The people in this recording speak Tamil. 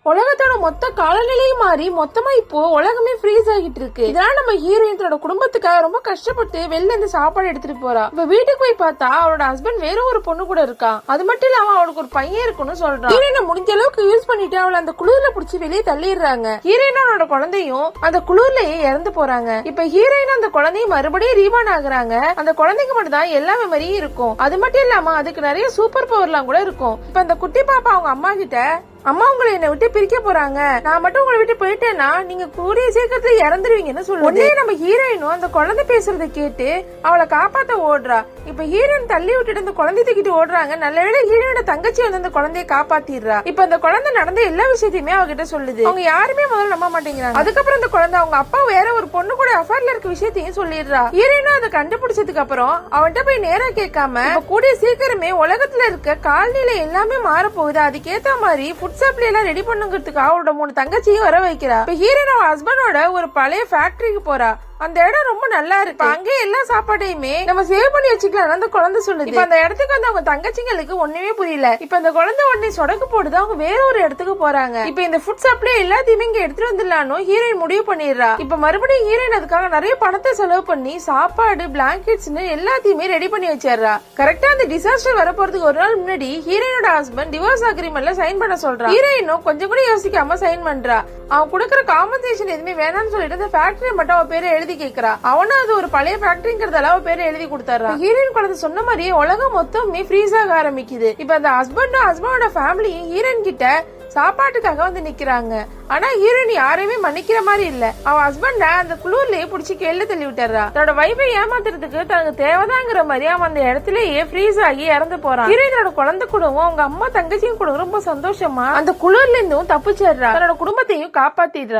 உலகத்தோட மொத்த காலநிலையும் மாறி மொத்தமா இப்போ உலகமே ஃப்ரீஸ் ஆகிட்டு இருக்கு. இதனால நம்ம ஹீரோயின் தன்னோட குடும்பத்துக்காக ரொம்ப கஷ்டப்பட்டு வெளில இருந்து சாப்பாடு எடுத்துட்டு போறா. இப்ப வீட்டுக்கு போய் பார்த்தா அவளோட ஹஸ்பண்ட் வேற ஒரு பொண்ணு கூட இருக்கா. அது மட்டும் இல்லாம அவளுக்கு ஒரு பையன் இருக்குன்னு சொல்றான். ஹீரோயினை முடிஞ்ச அளவுக்கு யூஸ் பண்ணிட்டு அவளை அந்த குளிர்ல புடிச்சு வெளியே தள்ளிடுறாங்க. ஹீரோயினோட குழந்தையும் அந்த குளிர்லயே இறந்து போறாங்க. இப்ப ஹீரோயின் அந்த குழந்தையும் மறுபடியும் ரீபான் ஆகுறாங்க. அந்த குழந்தைக்கு மட்டும் தான் எல்லா மெமரியும் இருக்கும். அது மட்டும் இல்லாம அதுக்கு நிறைய சூப்பர் பவர்லாம் கூட இருக்கும். இப்ப அந்த குட்டி பாப்பா அவங்க அம்மா கிட்ட, அம்மா உங்களை என்னை விட்டு பிரிக்க போறாங்க, நான் மட்டும் உங்களை விட்டு போயிட்டேன்னா நீங்க கூடிய சீக்கிரத்துல இறந்துருவீங்கன்னு சொல்லுவோம். நம்ம ஹீரோயினும் அந்த குழந்தை பேசுறத கேட்டு அவளை காப்பாத்த ஓடுறா. இப்ப ஹீரோயின் தள்ளி விட்டுட்டு அந்த குழந்தை தூக்கிட்டு ஓடுறாங்க. நல்லவேளை ஹீரோயினோட தங்கச்சி வந்து அந்த குழந்தைய காப்பாத்திடுறா. இப்ப அந்த குழந்தை நடந்த எல்லா விஷயத்தையுமே அவகிட்ட சொல்லுது. அவங்க யாருமே முதல்ல நம்ப மாட்டேங்கிறாங்க. அதுக்கப்புறம் அந்த குழந்தை அவங்க அப்பா வேற ஒரு பொண்ணு கூட அஃபேர்ல இருக்க விஷயத்தையும் சொல்லிடுறா. ஹீரோயினும் அதை கண்டுபிடிச்சதுக்கு அப்புறம் அவன்கிட்ட போய் நேரா கேட்காம கூடிய சீக்கிரமே உலகத்துல இருக்க கால்நிலை எல்லாமே மாற போகுது, அதுக்கேத்த மாதிரி சப்ளை எல்லாம் ரெடி பண்ணுங்கிறதுக்கு அவரோட 3 தங்கச்சியும் வர வைக்கிறா. இப்ப ஹீரோயின் ஹஸ்பண்டோட ஒரு பழைய ஃபேக்டரிக்கு போறா. அந்த இடம் ரொம்ப நல்லா இருக்கு. அங்கே எல்லா சாப்பாட்டையுமே நம்ம சேவ் பண்ணி வச்சுக்கலாம் அந்த குழந்தை சொல்லுது. இப்ப அந்த இடத்துக்கு வந்து அவங்க தங்கச்சிங்களுக்கு ஒண்ணுமே புரியல. இப்ப அந்த குழந்தை உடனே சொடக்கு போடுது. அவங்க வேற ஒரு இடத்துக்கு போறாங்க. இப்ப இந்த ஃபுட் சப்ளை எல்லாத்தையுமே இங்க எடுத்துட்டு வந்துடலான்னு ஹீரோயின் முடிவு பண்ணிடுறா. இப்ப மறுபடியும் ஹீரோயின் அதுக்காக நிறைய பணத்தை செலவு பண்ணி சாப்பாடு, பிளாங்கெட்ஸ்னு எல்லாத்தையுமே ரெடி பண்ணி வச்சிடறா. கரெக்டா அந்த டிசாஸ்டர் வர போறதுக்கு ஒரு நாள் முன்னாடி ஹீரோயினோட ஹஸ்பண்ட் டிவோர்ஸ் அக்ரிமெண்ட்ல சைன் பண்ண சொல்றா. ஹீரோயினும் கொஞ்சம் கூட யோசிக்காம சைன் பண்றா. அவன் கொடுக்கற காம்பன்சேஷன் எதுவுமே வேணாம்னு சொல்லிட்டு அந்த ஃபேக்டரி மட்டும் அவ பேரை எழுதி கேக்குறா. அவனும் அது ஒரு பழைய ஃபேக்டரிங்கிறதால அவ பேரை எழுதி கொடுத்தாரா. ஹீரோயின் குழந்தை சொன்ன மாதிரியே உலகம் மொத்தமே ஃப்ரீஸ் ஆக ஆரம்பிக்குது. இப்ப அந்த ஹஸ்பண்டோட ஃபேமிலியும் ஹீரோயின் கிட்ட சாப்பாட்டுக்காக வந்து நிக்கிறாங்க. ஆனா ஹீரோயின் யாரையுமே மன்னிக்கிற மாதிரி இல்ல. அவ ஹஸ்பண்ட அந்த குளூர்லயே புடிச்சு கீழே தள்ளி விட்டுறா. தன்னோட வைஃபை ஏமாத்துறதுக்கு தனக்கு தேவைதாங்கிற மாதிரி அவன் அந்த இடத்துலயே ஃப்ரீஸ் ஆகி இறந்து போறான். ஹீரோயினோட குழந்தை கூடவும் அவங்க அம்மா தங்கச்சியும் கூட ரொம்ப சந்தோஷமா அந்த குளூர்ல இருந்தும் தப்பிச்சிடுறா. தன்னோட குடும்பத்தையும் காப்பாத்திடுறா.